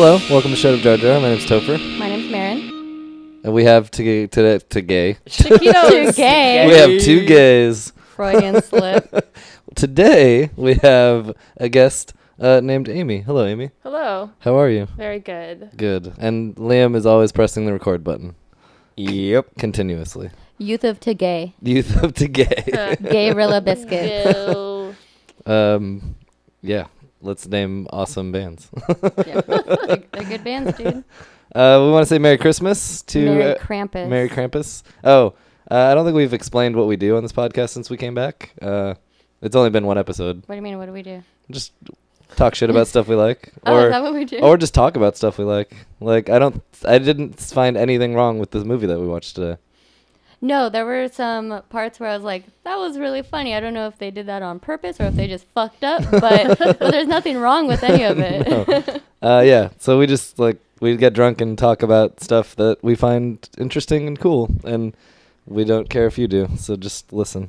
Hello, welcome to Shut Up Jar Jar. My name's Topher. My name's Maren. And we have Two gays. We have two gays. Freudian slip. Today we have a guest named Amy. Hello, Amy. Hello. How are you? Very good. Good. And Liam is always pressing the record button. Yep. Continuously. Youth of to gay. Youth up to gay. Gayrilla biscuit. Ew. Yeah. Let's name awesome bands. Yeah. They're good bands, dude. We want to say Merry Christmas to Merry Krampus. Merry Krampus. Oh, I don't think we've explained what we do on this podcast since we came back. It's only been one episode. What do you mean? What do we do? Just talk shit about stuff we like, Is that what we do? or just talk about stuff we like. Like I didn't find anything wrong with the movie that we watched today. No, there were some parts where I was like, that was really funny. I don't know if they did that on purpose or if they just fucked up, but there's nothing wrong with any of it. Yeah. So we just we get drunk and talk about stuff that we find interesting and cool, and we don't care if you do. So just listen.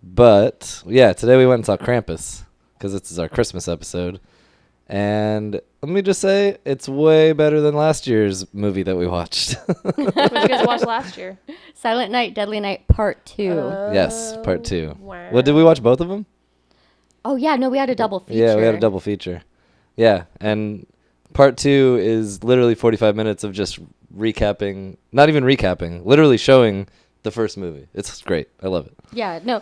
But yeah, today we went and saw Krampus because this is our Christmas episode. And let me just say, it's way better than last year's movie that we watched. What did you guys watch last year? Silent Night, Deadly Night Part 2. Yes, part 2. Wow. What, did we watch both of them? Oh, yeah. No, we had a double feature. Yeah, we had a double feature. Yeah, and part 2 is literally 45 minutes of just recapping, not even recapping, literally showing the first movie. It's great. I love it. Yeah, no.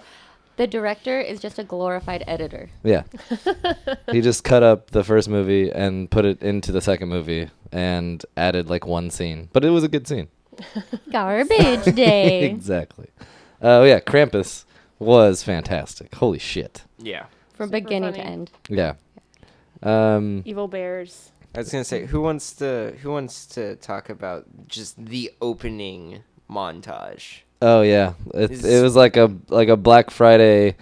The director is just a glorified editor. Yeah. He just cut up the first movie and put it into the second movie and added one scene. But it was a good scene. Garbage day. Exactly. Oh, yeah. Krampus was fantastic. Holy shit. Yeah. From Super beginning funny. to end. Yeah. Evil bears. I was gonna say, who wants to talk about just the opening montage? Oh, yeah. It was like a Black Friday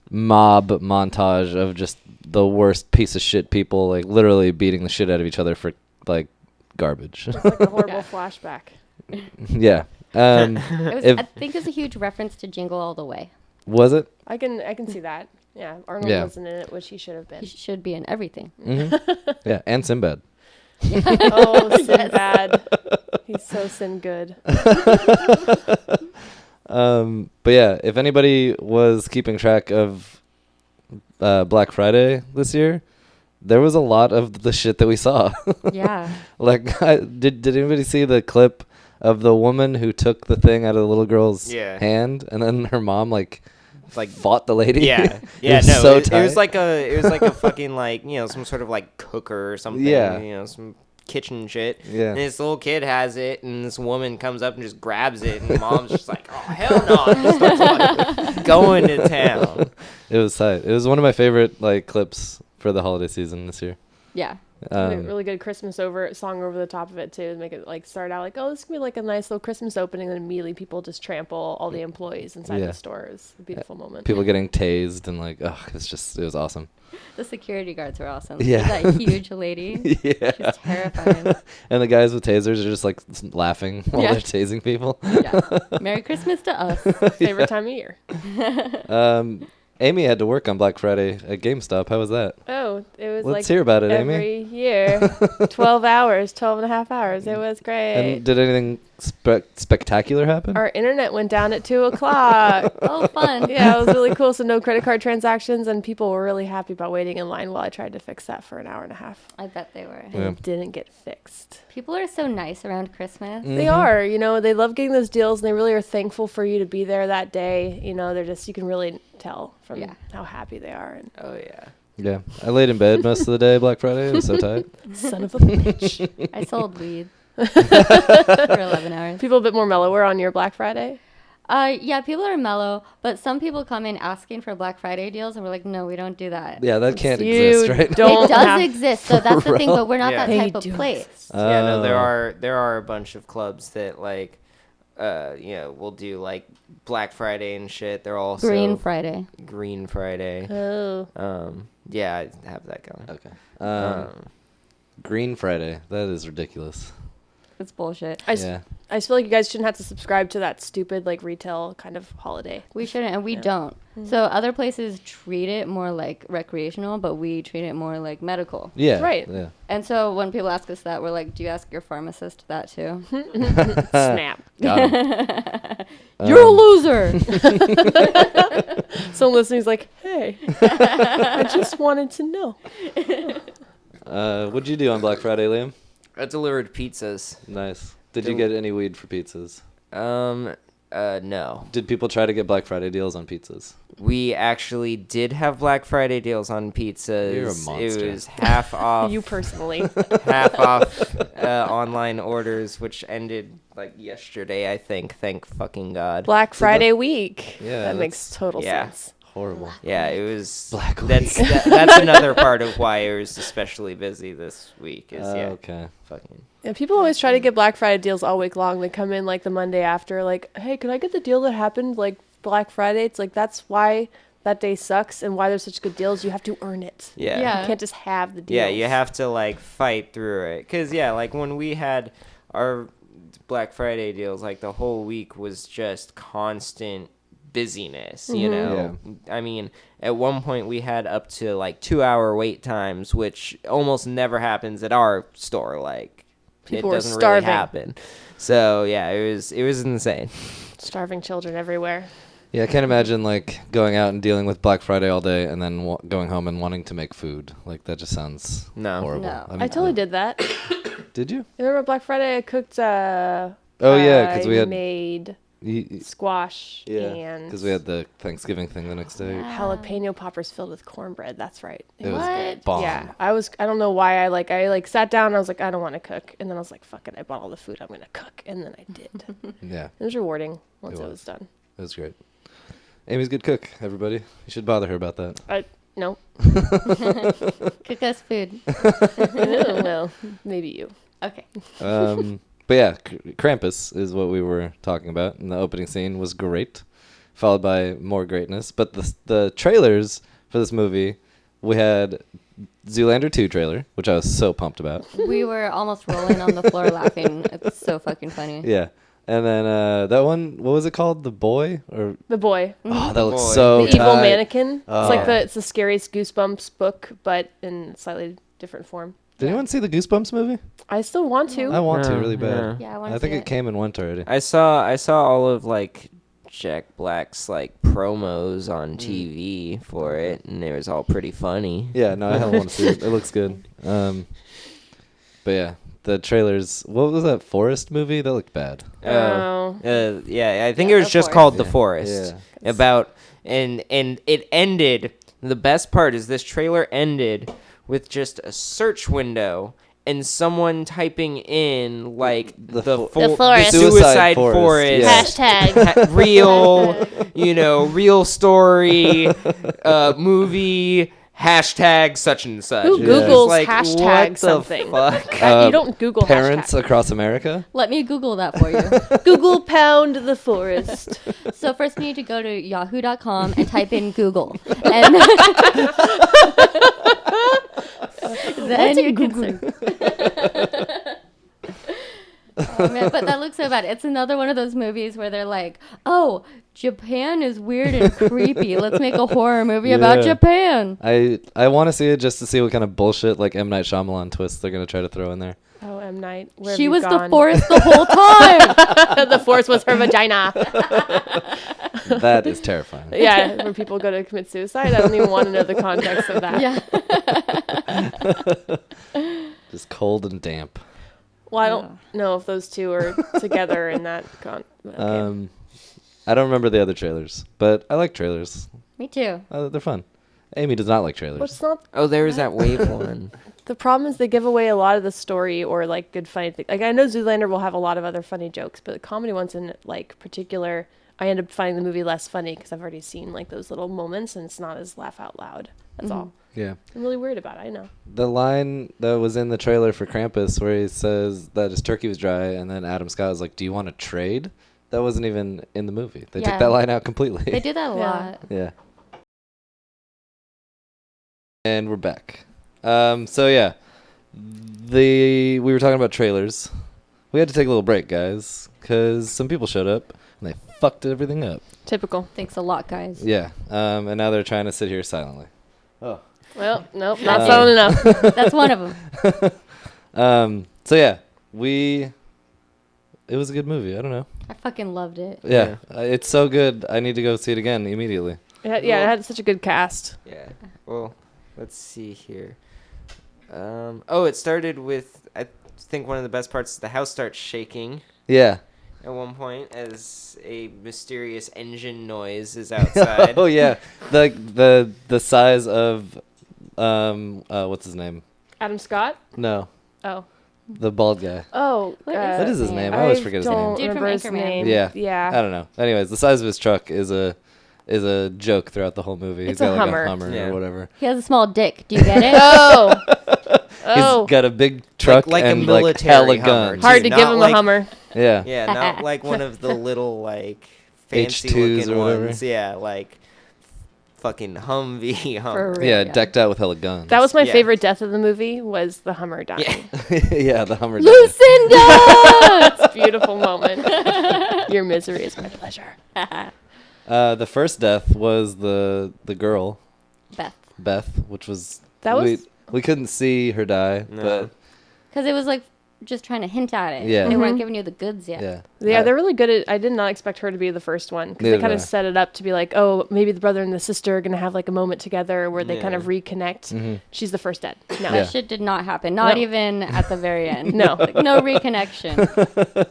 mob montage of just the worst piece of shit people, literally beating the shit out of each other for, garbage. It's like a horrible flashback. Yeah. I think it was a huge reference to Jingle All the Way. Was it? I can see that. Yeah, Arnold wasn't in it, which he should have been. He should be in everything. Mm-hmm. Yeah, and Sinbad. Oh, Sinbad. He's so sin good. But yeah, if anybody was keeping track of Black Friday this year, there was a lot of the shit that we saw. Yeah. Did anybody see the clip of the woman who took the thing out of the little girl's hand, and then her mom fought the lady? Yeah. It was like a fucking some sort of cooker or something. Yeah. Some kitchen shit. Yeah. And this little kid has it, and this woman comes up and just grabs it, and mom's just like, "Oh hell no!" And just starts going to town. It was tight. It was one of my favorite clips for the holiday season this year. Yeah. Really good Christmas song over the top of it too, to make it start out this is gonna be a nice little Christmas opening, and then immediately people just trample all the employees inside the store. It's a beautiful moment. People getting tased and it was awesome. The security guards were awesome. Yeah. That huge lady. Yeah. She's terrifying. And the guys with tasers are just laughing while they're tasing people. Yeah. Merry Christmas to us. Favorite time of year. Amy had to work on Black Friday at GameStop. How was that? Oh, it was Let's hear about it, Amy. every year. 12 hours, 12 and a half hours. It was great. And did anything spectacular happen? Our internet went down at 2 o'clock. Oh, fun. Yeah, it was really cool. So no credit card transactions, and people were really happy about waiting in line while I tried to fix that for an hour and a half. I bet they were. And it didn't get fixed. People are so nice around Christmas. They are, they love getting those deals, and they really are thankful for you to be there that day. They're just, you can really tell from how happy they are. And Oh yeah. Yeah. I laid in bed most of the day Black Friday. It was so tight. son of a bitch. I sold weed for 11 hours. People a bit more mellow. We're on your Black Friday. Yeah, people are mellow, but some people come in asking for Black Friday deals, and we're like, no, we don't do that. Yeah, that can't You exist, right? don't It does have- exist, so that's the thing, but we're not Yeah. that They type of do place. Yeah, no, there are a bunch of clubs that will do Black Friday and shit. They're also Green Friday. Green Friday. Oh. Yeah, I have that going. Okay. Green Friday. That is ridiculous. It's bullshit. I just feel like you guys shouldn't have to subscribe to that stupid like retail kind of holiday. We shouldn't, and we don't. So other places treat it more like recreational, but we treat it more like medical. Yeah. Right. Yeah. And so when people ask us that, we're like, do you ask your pharmacist that too? Snap. Got him. You're a loser. Someone listening's like, hey, I just wanted to know. What'd you do on Black Friday, Liam? I delivered pizzas. Nice. Did you get any weed for pizzas? No. Did people try to get Black Friday deals on pizzas? We actually did have Black Friday deals on pizzas. You're a monster. It was half off. You personally. Half off online orders, which ended like yesterday, I think. Thank fucking God. Black Friday week. Yeah, That makes total sense. Horrible. Yeah, it was. Black that's Week. that's another part of why it was especially busy this week. Is Okay. fucking. Yeah, people always try to get Black Friday deals all week long. They come in like the Monday after, like, hey, could I get the deal that happened like Black Friday? It's like, that's why that day sucks and why there's such good deals. You have to earn it. Yeah. Yeah. You can't just have the deals. Yeah, you have to like fight through it. Cause like when we had our Black Friday deals, like the whole week was just constant busyness, you know? I mean, at one point we had up to like 2-hour wait times, which almost never happens at our store. Like People it were doesn't starving. really happen. So yeah, it was insane. Starving children everywhere. Yeah, I can't imagine like going out and dealing with Black Friday all day and then going home and wanting to make food. Like that just sounds horrible. No. I totally did that. Did you? Remember Black Friday? I cooked. Oh yeah, because we had made squash and because we had the Thanksgiving thing the next day. jalapeno poppers filled with cornbread. That's right. It was What? bomb. Yeah, I don't know why I sat down and I was like, I don't want to cook. And then I was like, fuck it. I bought all the food I'm going to cook. And then I did. Yeah, It was rewarding once It it was. was done. it was great. Amy's a good cook, everybody. You should bother her about that. No. Cook us food. Well, maybe you. Okay. But yeah, Krampus is what we were talking about, and the opening scene was great, followed by more greatness. But the trailers for this movie, we had Zoolander 2 trailer, which I was so pumped about. We were almost rolling on the floor laughing. It's so fucking funny. Yeah. And then that one, what was it called? The Boy? Or The boy. Oh, that looks Boy. so The evil tight. mannequin. Oh. It's the scariest Goosebumps book, but in slightly different form. Did anyone see the Goosebumps movie? I still want to. I want to No, really bad. Yeah, I want to I think see it came and went already. I saw all of like Jack Black's like promos on TV for it, and it was all pretty funny. Yeah, no, I want to see it. It looks good. But yeah, the trailers. What was that Forest movie? That looked bad. Oh. Yeah, I think Yeah, it was The just Forest. called The Yeah. Forest. Yeah. About and it ended. The best part is this trailer ended with just a search window and someone typing in like the forest. suicide Forest, forest, yeah. Hashtag. real story, movie. Hashtag such and such. Who Yeah. Googles Like, hashtag what something? the fuck? You don't Google Parents hashtag. across America. Let me Google that for you. Google pound the forest. So first you need to go to yahoo.com and type in Google. And then you can search. Oh, man, but that looks so bad. It's another one of those movies where they're like, oh, Japan is weird and creepy. Let's make a horror movie about Yeah. Japan. I want to see it just to see what kind of bullshit like M. Night Shyamalan twists they're gonna try to throw in there. Oh, M. Night. Where have She you was the gone? forest the whole time. The forest was her vagina. That is terrifying. Yeah, where people go to commit suicide. I don't even want to know the context of that. Yeah. Just cold and damp. Well, I don't know if those two are together in that okay. I don't remember the other trailers, but I like trailers. Me too. They're fun. Amy does not like trailers. What's not Oh, there was that wave one. the problem is they give away a lot of the story or like good funny things. Like I know Zoolander will have a lot of other funny jokes, but the comedy ones in like particular, I end up finding the movie less funny because I've already seen like those little moments and it's not as laugh out loud. That's all. Yeah. I'm really worried about it. I know. The line that was in the trailer for Krampus where he says that his turkey was dry and then Adam Scott was like, do you want to trade? That wasn't even in the movie. They took Yeah. that line out completely. They do that a Yeah. lot. Yeah. And we're back. So yeah. We were talking about trailers. we had to take a little break, guys, because some people showed up and they fucked everything up. Typical. Thanks a lot, guys. Yeah. And now they're trying to sit here silently. Oh. Well, nope, not silent enough. That's one of them. So yeah, it was a good movie. I don't know. I fucking loved it. Yeah. It's so good. I need to go see it again immediately. It had such a good cast. Yeah. Well, let's see here. It started with, I think one of the best parts is the house starts shaking Yeah. at one point as a mysterious engine noise is outside. Oh yeah. The size of what's his name? Adam Scott? No. Oh. The bald guy. Oh. What What is his name? I always forget his name. don't Dude from remember his Anchorman. name. Yeah. Yeah. I don't know. Anyways, the size of his truck is a joke throughout the whole movie. It's He's got a like Hummer. a Hummer Yeah. or whatever. He has a small dick. Do you get it? Oh. He's got a big truck like a and like military hella Hummer, guns. too. Hard to Not give him like- a Hummer. Yeah. Yeah, not like one of the little like fancy H2s looking or whatever. ones. Yeah, like fucking Humvee Hummer. For Yeah, real. decked out with hella guns. That was my Yeah. favorite death of the movie, was the Hummer dying. Yeah. Yeah, the Hummer. Lucinda! It's a beautiful moment. Your misery is my pleasure. The first death was the girl, Beth, which was That was- we couldn't see her die, No. but Because it was like just trying to hint at it. Yeah. They weren't Mhm. giving you the goods yet. yeah. Yeah, they're really good at. I did not expect her to be the first one because Neither they kind did of I. set it up to be like, oh, maybe the brother and the sister are gonna have like a moment together where they kind Yeah. of reconnect. Mhm. She's the first dead. No. Yeah. That shit did not happen. Not No. even at the very end. No. Like, no reconnection.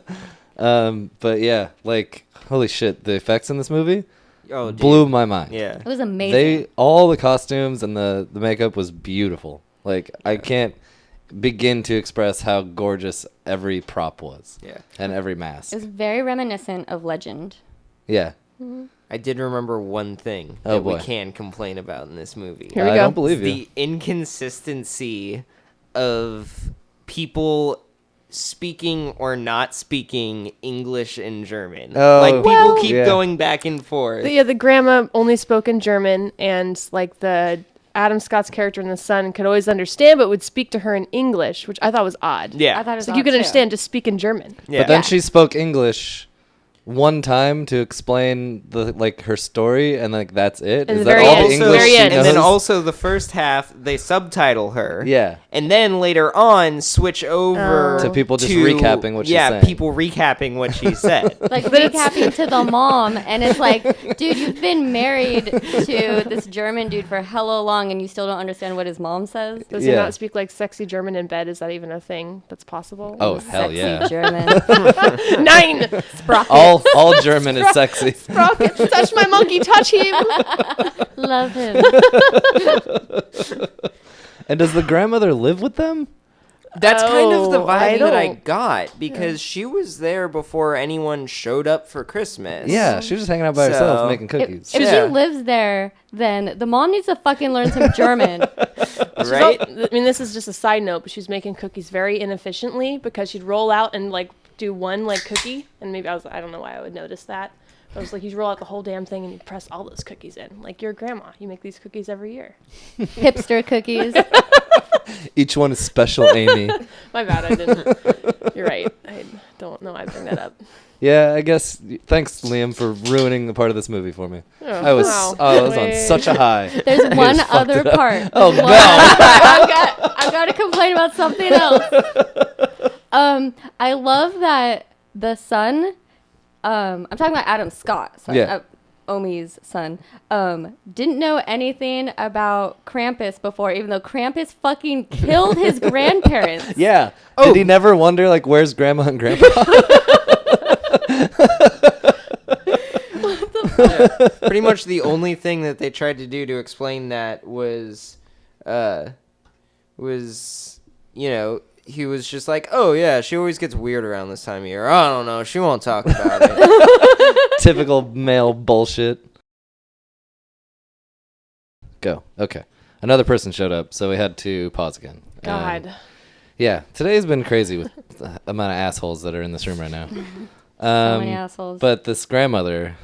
But yeah, like holy shit, the effects in this movie Oh, dude. blew my mind. Yeah. It was amazing. All the costumes and the makeup was beautiful. Like I can't begin to express how gorgeous every prop was. Yeah. And every mask. It was very reminiscent of Legend. Yeah. I did remember one thing Oh, that we boy. can complain about in this movie. Here we I go. don't believe you. The inconsistency of people speaking or not speaking English and German. Oh, like people Well- keep yeah. going back and forth. The grandma only spoke in German, and like the Adam Scott's character and the son could always understand, but would speak to her in English, which I thought was odd. Yeah. I thought it was It's like you odd, can too. understand, just speak in German. Yeah. But then Yeah. she spoke English one time to explain her story, and like that's it. And Is the that very all end. the Also- English very she end. and then knows? also the first half they subtitle her. Yeah. And then later on switch over To people just recapping what she's saying. people recapping what she said. Like But it's- recapping to the mom, and it's like, dude, you've been married to this German dude for hella long, and you still don't understand what his mom says. Does he Yeah. not speak like sexy German in bed? Is that even a thing that's possible? Oh hell Sexy yeah! German. 9! Sprocket. All German is sexy. Rocket, touch my monkey, touch him! Love him. And does the grandmother live with them? That's kind of the Oh, I vibe that I don't- got because she was there before anyone showed up for Christmas. Yeah, she was just hanging out by herself So- making If, cookies. if Yeah. she lives there, then the mom needs to fucking learn some German. Right? I mean, this is just a side note, but she was making cookies very inefficiently because she'd roll out and like do one like cookie, and maybe I don't know why I would notice that. But I was like, you roll out the whole damn thing and you press all those cookies in. Like your grandma, you make these cookies every year. Hipster cookies. Each one is special, Amy. My bad, I didn't. You're right. I don't know why I bring that up. Yeah, I guess. Thanks, Liam, for ruining the part of this movie for me. Oh, I was wow. I was on Wait. such a high. There's I one just fucked other it up. part. Oh There's no! one- I've got to complain about something else. I love that the son, I'm talking about Adam Scott, son, Yeah. Omi's son, didn't know anything about Krampus before, even though Krampus fucking killed his grandparents. Yeah. Oh. Did he never wonder like where's grandma and grandpa? Pretty much the only thing that they tried to do to explain that was you know, he was just like, oh yeah, she always gets weird around this time of year. I don't know, she won't talk about it. Typical male bullshit. Go. Okay. Another person showed up, so we had to pause again. God. Yeah, today's been crazy with the amount of assholes that are in this room right now. So many assholes. But this grandmother,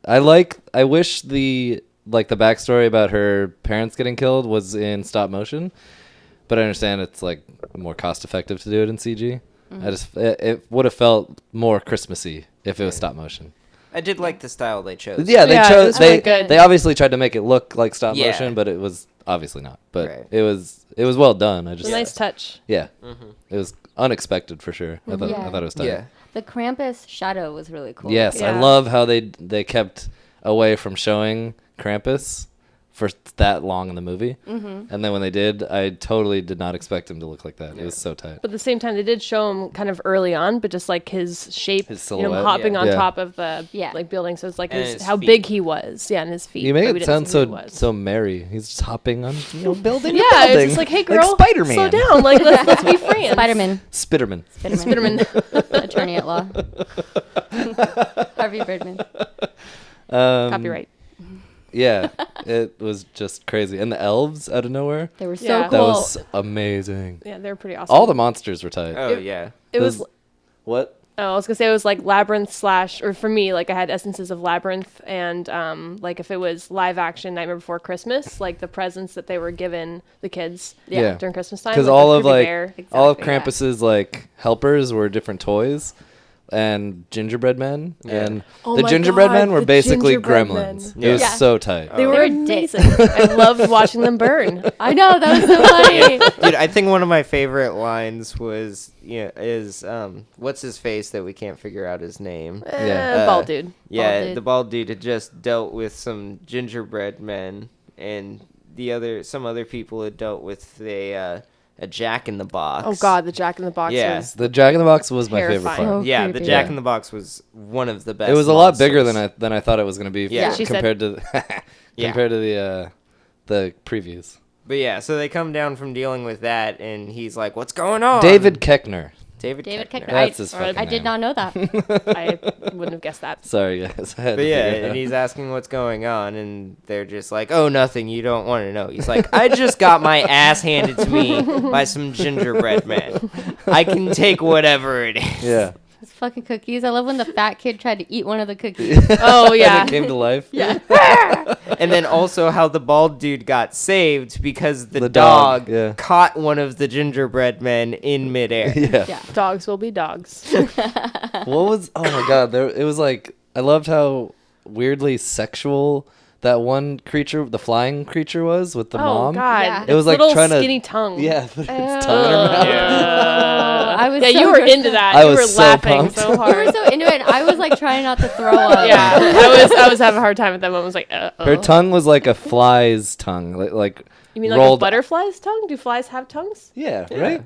I wish the backstory about her parents getting killed was in stop motion, but I understand it's like more cost effective to do it in CG. I just it would have felt more Christmassy if it was stop motion. I did like the style they chose. Yeah, they Yeah, it chose. was really good. They obviously tried to make it look like stop Yeah. motion, but it was obviously not. But Right. it was well done. I It's just a nice touch. yeah, it was unexpected for sure. I thought it was tight. Yeah. The Krampus shadow was really cool. Yes, I Yeah. love how they kept away from showing Krampus for that long in the movie, and then when they did, I totally did not expect him to look like that. It was so tight. But at the same time, they did show him kind of early on, but just like his shape, His you know, silhouette. hopping on Yeah. top of the Yeah. like building. So it's like And his, his how feet. big he was. Yeah, and his feet. You make but we it didn't sound see who he was. so merry. He's just hopping on building. Yeah, a building. it's just like, hey girl, like Spider-Man. slow down. Like let's be friends. Spider-Man. Spiderman. Spiderman. Attorney at law. Harvey Birdman. Copyright. Yeah, it was just crazy, and the elves out of nowhere. They were so Yeah. cool. That was amazing. Yeah, they're pretty awesome. All the monsters were tight. Oh yeah. It was. What? Oh, I was gonna say it was like Labyrinth / or for me, like I had essences of Labyrinth and like if it was live action Nightmare Before Christmas, like the presents that they were given the kids Yeah. during Christmas time. Because like all the of Creepy like Bear. all of Exactly, yeah. Krampus's like helpers were different toys, and gingerbread men, Yeah. and Oh the my gingerbread God, men were the basically gingerbread gremlins. men. It was Yeah. so tight. They Oh. were They're amazing. I loved watching them burn. I know, that was so funny. Dude, I think one of my favorite lines was what's his face that we can't figure out his name. Yeah. Bald dude. Yeah, dude. the bald dude had just dealt with some gingerbread men, and some other people had dealt with a Jack in the Box. Oh God, the Jack in the Box Yeah. was The Jack in the Box was my favorite Terrifying. part. Oh, Yeah, the creepy. Jack Yeah. in the Box was one of the best. It was a lot bigger monsters. than I thought it was going to be. Yeah. She said- compared to Yeah. compared to the previews. But yeah, so they come down from dealing with that, and he's like, "What's going on?" David Keckner. David David Keckner. Keckner. That's his I fucking did name. not know that. I wouldn't have guessed that. Sorry guys. I had But to yeah, figure it and out. he's asking what's going on, and they're just like, "Oh, nothing. You don't want to know." He's like, "I just got my ass handed to me by some gingerbread men. I can take whatever it is." Yeah. Those fucking cookies. I love when the fat kid tried to eat one of the cookies. Oh When yeah. it came to life. Yeah. And then also how the bald dude got saved because the The dog dog, yeah. caught one of the gingerbread men in midair. Yeah. Yeah. Dogs will be dogs. What was? Oh my god! It was like I loved how weirdly sexual that one creature, the flying creature, was with the Oh mom. God. Yeah. It was Its like little trying to skinny tongue. Yeah, put its tongue in her Ugh. mouth. I was Yeah, so you were grossed into out. that. I You was were so laughing pumped. so You were hard. so into it. I was like trying not to throw up. Yeah, I was having a hard time at that moment. I was like, Her tongue was like a fly's tongue, like You mean like rolled. a butterfly's tongue? Do flies have tongues? Yeah, right.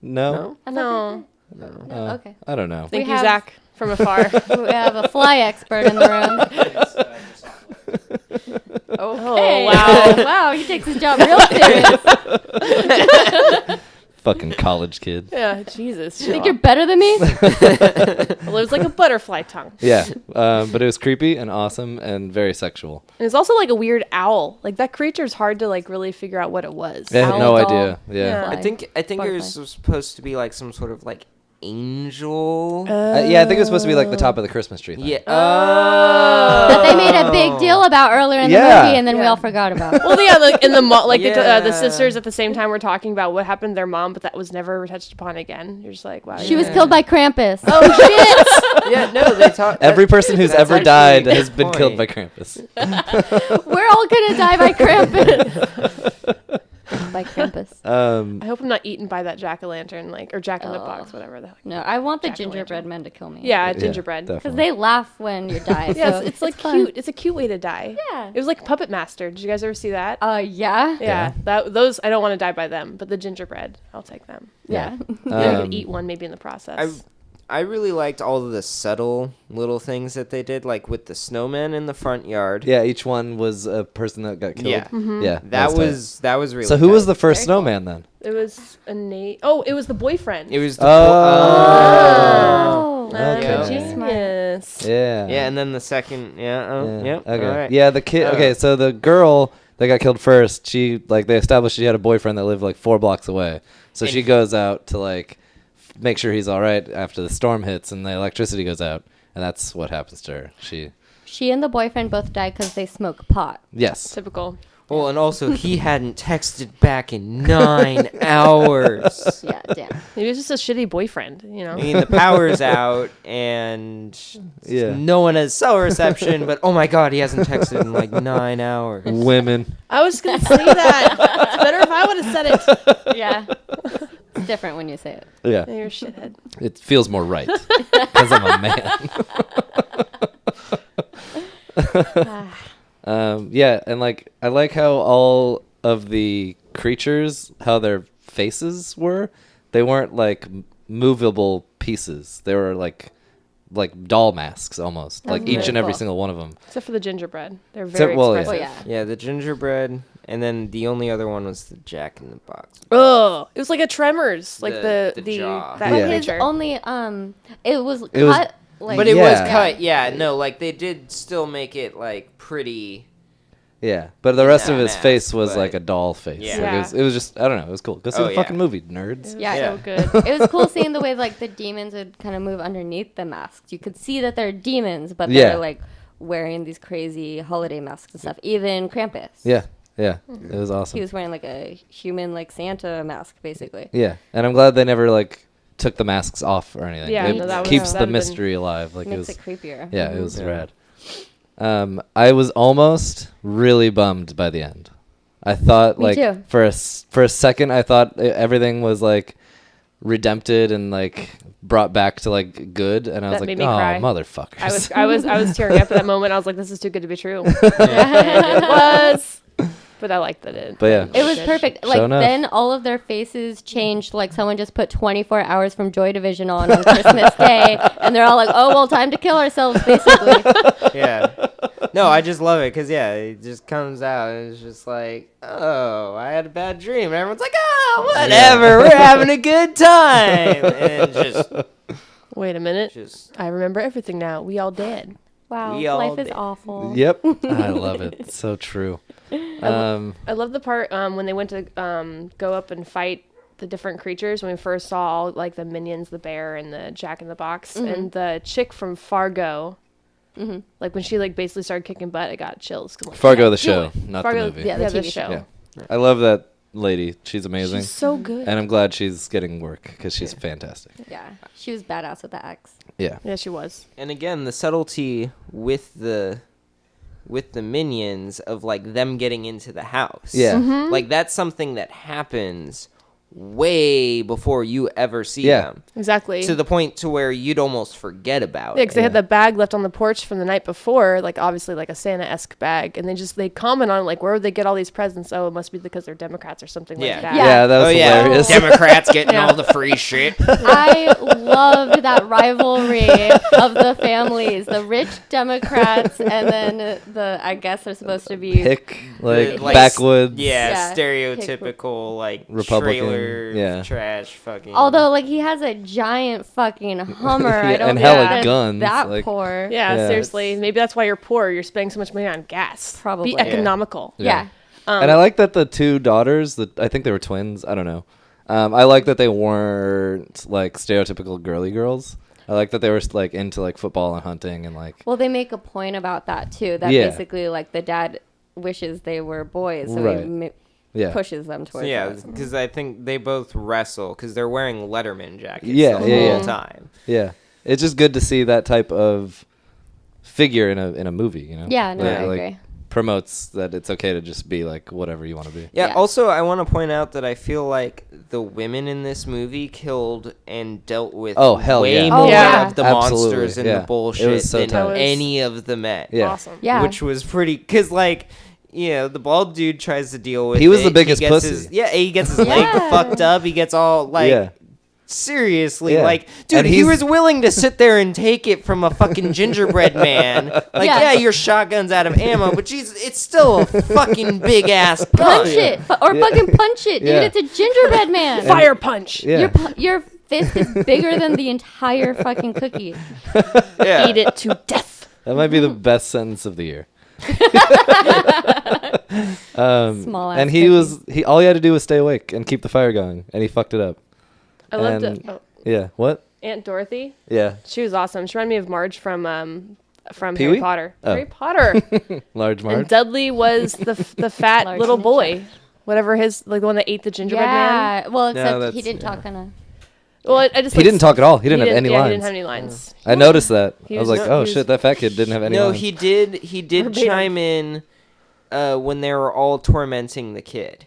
No, No. No, okay. I don't know. Thank We you, have- Zach, from afar. We have a fly expert in the room. Oh wow. Wow, he takes his job real serious. Fucking college kid. Yeah, Jesus. You think you're better than me? Well, it was like a butterfly tongue. Yeah, but it was creepy and awesome and very sexual. And it's also like a weird owl. Like that creature's hard to like really figure out what it was. I had Owl no doll. idea. Yeah. Yeah. I think it Butterfly. was supposed to be like some sort of like angel. Yeah, I think it was supposed to be like the top of the Christmas tree. Thing. Yeah. That they made a big deal about earlier in the Yeah. movie, and then we Yeah. all forgot about it. Well, yeah, like in the the Yeah. sisters at the same time were talking about what happened to their mom, but that was never touched upon again. You're just like, wow. She was Yeah. killed by Krampus. Oh shit! Yeah, no, they talk. Every person who's That's ever actually died a good has been killed by point. Krampus. We're all gonna die by Krampus. By Krampus. I hope I'm not eaten by that jack-o'-lantern, like or jack in the Oh. box, whatever the heck. No, I want the Jack-o'-lantern. gingerbread men to kill me. Yeah, gingerbread. definitely. Because they laugh when you die. Yeah, so it's like fun. cute. It's a cute way to die. Yeah. It was like Puppet Master. Did you guys ever see that? Yeah. Yeah, those I don't want to die by them, but the gingerbread, I'll take them. Yeah. Maybe I Um, could eat one maybe in the process. I really liked all of the subtle little things that they did, like with the snowmen in the front yard. Yeah, each one was a person that got killed. Yeah. Mm-hmm. Yeah, That tight. was really. So who was tight. the first Very cool. snowman then? It was a Nate. Oh, it was the boyfriend. It was the Oh. Okay. Genius. Yeah. yeah, and then the second, Okay. all right. Yeah, the kid. Oh. Okay, so the girl that got killed first, she like they established she had a boyfriend that lived like 4 blocks away. So And she goes out to like make sure he's all right after the storm hits and the electricity goes out, and that's what happens to her. She and the boyfriend both died because they smoke pot. Yes. Typical. Well, and also he hadn't texted back in 9 hours. Yeah, damn. Maybe he was just a shitty boyfriend, you know? I mean, the power's out and no one has cell reception, but oh my god, he hasn't texted in like 9 hours. Women. I was going to say that. It's better if I would have said it. Yeah. It's different when you say it. Yeah. You're a shithead. It feels more right because I'm a man. Yeah, and like I like how all of the creatures, how their faces were. They weren't like movable pieces. They were like doll masks almost. Like each and every single one of them. Except for the gingerbread. They're very expressive. Oh, yeah. Yeah, the gingerbread, and then the only other one was the Jack in the Box. Oh, it was like a Tremors, like The the jaw. that But his creature. only it was It was- cut like But it was Yeah. cut, yeah. No, like they did still make it like pretty. Yeah, but the rest of his mask, face was but- like a doll face. Yeah. Like, it was just I don't know. It was cool. Go see Oh, the yeah. fucking movie, nerds. Yeah. Yeah. So good. It was cool seeing the way like the demons would kind of move underneath the masks. You could see that they're demons, but Yeah. they're like wearing these crazy holiday masks and stuff. Even Krampus. Yeah, yeah. It was awesome. He was wearing like a human like Santa mask basically. Yeah, and I'm glad they never like took the masks off or anything. Yeah, it no, that was- keeps the that'd been- mystery alive. Like Makes it was. it creepier. Yeah, it was Yeah. rad. I was almost really bummed by the end. I thought Me like too. for a second I thought everything was like redempted and like brought back to like good, and I was That like, made oh me cry. motherfuckers. I was tearing up at that moment. I was like, this is too good to be true. And it was. But I liked that it. But yeah. It was perfect. Like enough. then all of their faces changed. Like someone just put 24 hours from Joy Division on Christmas Day, and they're all like, "Oh well, time to kill ourselves," basically. Yeah. No, I just love it because it just comes out and it's just like, oh, I had a bad dream, and everyone's like, oh, whatever, we're having a good time, and just Wait a minute. just I remember everything now. We all dead. Wow, We all life is did. awful. Yep, I love it. It's so true. I love the part when they went to go up and fight the different creatures when we first saw all like the minions, the bear and the Jack in the Box, and the chick from Fargo. Like when she like basically started kicking butt, I got chills. 'Cause I'm like, Fargo yeah, the do show, it. not Fargo, the movie. Yeah, the the TV show. show. Yeah. I love that lady. She's amazing. She's so good. And I'm glad she's getting work because she's fantastic. Yeah, she was badass with the axe. Yeah. Yeah, she was. and again the subtlety with the minions of like them getting into the house. Yeah. Like that's something that happens way before you ever see Yeah. them. Exactly. To the point to where you'd almost forget about Yeah, it. because they had the bag left on the porch from the night before, like obviously like a Santa-esque bag, and they comment on like where would they get all these presents? Oh, it must be because they're Democrats or something Yeah. like that. Yeah, that was hilarious. Democrats getting all the free shit. I loved that rivalry of the families, the rich Democrats, and then the I guess they're supposed to be Hick, like, Like, backwoods. Yeah, Yeah. stereotypical like Republican, trailer yeah. trash fucking. Although, like, he has a giant fucking Hummer. I Yeah, don't and think hella that's guns, that like- poor. Yeah, Yeah. seriously. Maybe that's why you're poor. You're spending so much money on gas. Probably. Be Yeah. economical. Yeah. And I like that the two daughters, I think they were twins. I don't know. I like that they weren't like stereotypical girly girls. I like that they were like into like football and hunting and like. Well, they make a point about that, too. That Yeah. basically, like, the dad wishes they were boys, so Right. he Yeah. pushes them So towards yeah, that. because I think they both wrestle because they're wearing Letterman jackets Yeah, the yeah, whole yeah. time. Yeah, it's just good to see that type of figure in a movie. You know. Yeah, no, That, I like, agree. promotes that it's okay to just be like whatever you want to be. Yeah, Yeah. also I want to point out that I feel like the women in this movie killed and dealt with Oh, hell way yeah. more Oh, yeah. of the Absolutely, monsters and yeah. the It bullshit was so than tight. any of the men. Yeah. Awesome. Yeah. Which was pretty, because like, you know, the bald dude tries to deal with He was it. the biggest gets pussy. He gets his leg Yeah. fucked up. He gets all like, Yeah. seriously, Yeah. like, dude, And he he's- was willing to sit there and take it from a fucking gingerbread man. Like, Yeah. yeah, your shotgun's out of ammo, but geez, it's still a fucking big ass Punch punch. it! Or fucking punch it, dude! Yeah. It's a gingerbread man! Fire punch. Yeah. Your fist is bigger than the entire fucking cookie. Yeah. Eat it to death. That might be the best sentence of the year. Small ass And he all he had to do was stay awake and keep the fire going, and he fucked it up. I loved And- it. Oh, Yeah. What? Aunt Dorothy. Yeah. She was awesome. She reminded me of Marge from from Pee-wee? Harry Potter. Oh. Harry Potter. Large Marge. And Dudley was the fat Large little ninja. boy. Whatever his, like the one that ate the gingerbread man. Yeah. Well, No, except he that's- didn't yeah. talk on a. Well, I just He didn't talk at all. He didn't have any yeah, lines. He didn't have any lines. I noticed that. He I was was like, just- oh he was- shit, that fat kid didn't have any No, lines. he did. He did Verbatim. chime in when they were all tormenting the kid.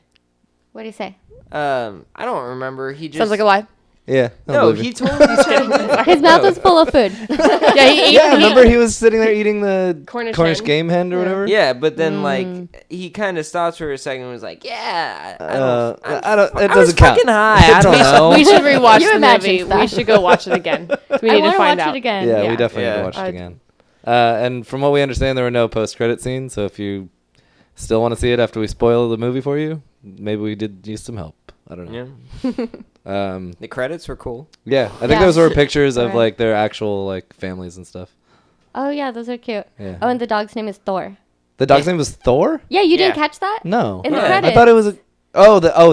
What do you say? I don't remember. He just Sounds like a lie. Yeah. I No, believe you. he totally said. His mouth was full of food. Yeah, he ate. Yeah, remember he was sitting there eating the Cornish hen. game hen or whatever? Yeah, but then like he kind of stopped for a second and was like, "Yeah, I don't. I don't. It I was doesn't count. fucking high. I don't know." We should rewatch You the imagine movie. stuff. We should go watch it again. We I need want to to find watch out. it again. Yeah, Yeah. we definitely need Yeah. to watch it again. And from what we understand, there were no post-credit scenes. So if you still want to see it after we spoil the movie for you, maybe we did use some help. I don't know. Yeah, the credits were cool. Yeah, I think Yeah. those were pictures of Right. like their actual like families and stuff. Oh yeah, those are cute. Yeah. Oh, and the dog's name is Thor. The dog's name was Thor? Yeah, you didn't Yeah. catch that? No. In the Yeah. credits. I thought it was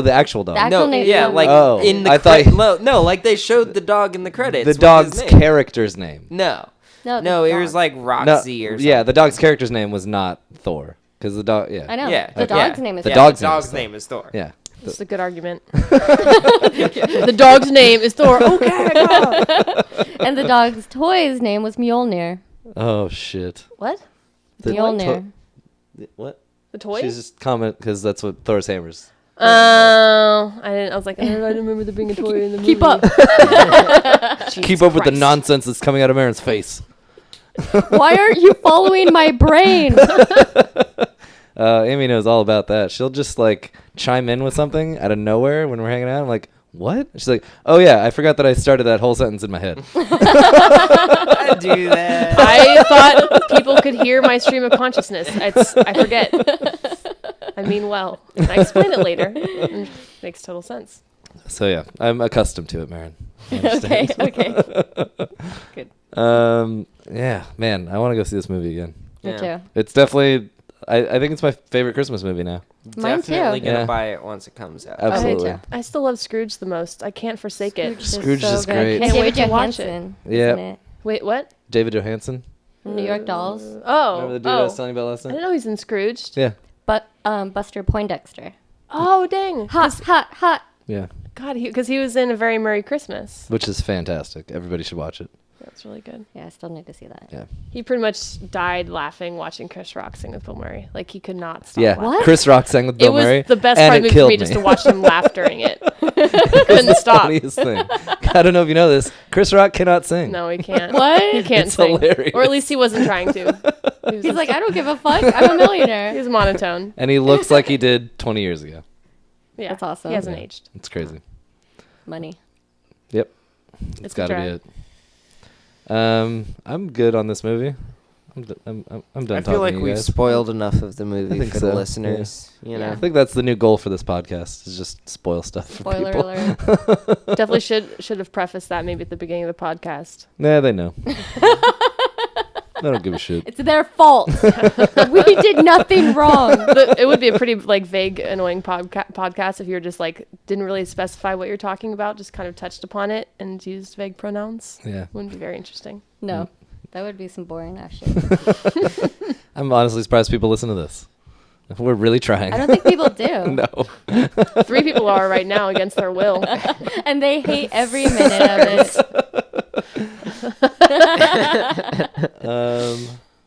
the actual dog. The actual No, name. yeah, like Oh, in the I thought- no, like they showed the dog in the credits. the with dog's his name. character's name. No, no, no, the it was dog. like No, Roxy or something. yeah, the dog's character's name was not Thor because the dog. Yeah. I know. Yeah, The okay. dog's name is The Thor. dog's the name dog's is name is Thor. Yeah. This is a good argument. The dog's name is Thor. Okay, go. And the dog's toy's name was Mjolnir. Oh shit. What? The Mjolnir. What? The toy? She's just comment because that's what Thor's hammer's. Oh, I didn't. I was like, I didn't remember there being a toy in the movie. Keep up. Keep up with the Christ. nonsense that's coming out of Maren's face. Why aren't you following my brain? Amy knows all about that. She'll just like chime in with something out of nowhere when we're hanging out. I'm like, what? She's like, oh yeah, I forgot that I started that whole sentence in my head. I do that. I thought people could hear my stream of consciousness. I forget. I mean well. And I explain it later. It makes total sense. So yeah, I'm accustomed to it, Maren. I Okay. understand. Okay. Yeah, man, I want to go see this movie again. Me Yeah. too. It's definitely, I think it's my favorite Christmas movie now. Mine too. Definitely gonna Yeah. buy it once it comes out. Absolutely. too. I still love Scrooge the most. I can't forsake it. Scrooge is great. Can't David wait to watch it. Johansen. Yeah. Isn't it? Wait, what? David Johansen. New York Dolls. Oh. Remember the dude I was telling you about last I night? didn't know he's in Scrooged. Yeah. But Buster Poindexter. Oh, dang. Hot, hot, hot. Yeah. God, because he was in A Very Merry Christmas. Which is fantastic. Everybody should watch it. That's really good. Yeah, I still need to see that. Yeah. He pretty much died laughing watching Chris Rock sing with Bill Murray. Like, he could not stop Yeah. laughing. What? Chris Rock sang with Bill It was Murray. the best and part of the it movie for killed me just to watch him laugh during it. Couldn't stop. Funniest thing. I don't know if you know this. Chris Rock cannot sing. No, he can't. What? He can't It's sing. hilarious. Or at least he wasn't trying to. He was He's just- like, I don't give a fuck. I'm a millionaire. he's monotone. And he looks like he did 20 years ago. Yeah, That's awesome. He hasn't Yeah. aged. It's crazy. Money. Yep. It's It's a got to be drag. it. I'm good on this movie. I'm done I talking feel like to you we've guys. spoiled enough of the movie think for so, the yeah. listeners. You know, I think that's the new goal for this podcast is just spoil stuff for Spoiler people. alert. Definitely should have prefaced that maybe at the beginning of the podcast. Nah, they know. I don't give a shit. It's their fault. We did nothing wrong. It would be a pretty like vague, annoying podcast if you're just like didn't really specify what you're talking about, just kind of touched upon it and used vague pronouns. Yeah. Wouldn't be very interesting. No, that would be some boring ass shit. I'm honestly surprised people listen to this. We're really trying. I don't think people do. No. 3 people are right now against their will. And they hate every minute of it.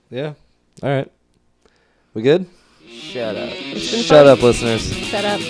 Yeah. All right. We good? shut up. Shut up, listeners. Shut up.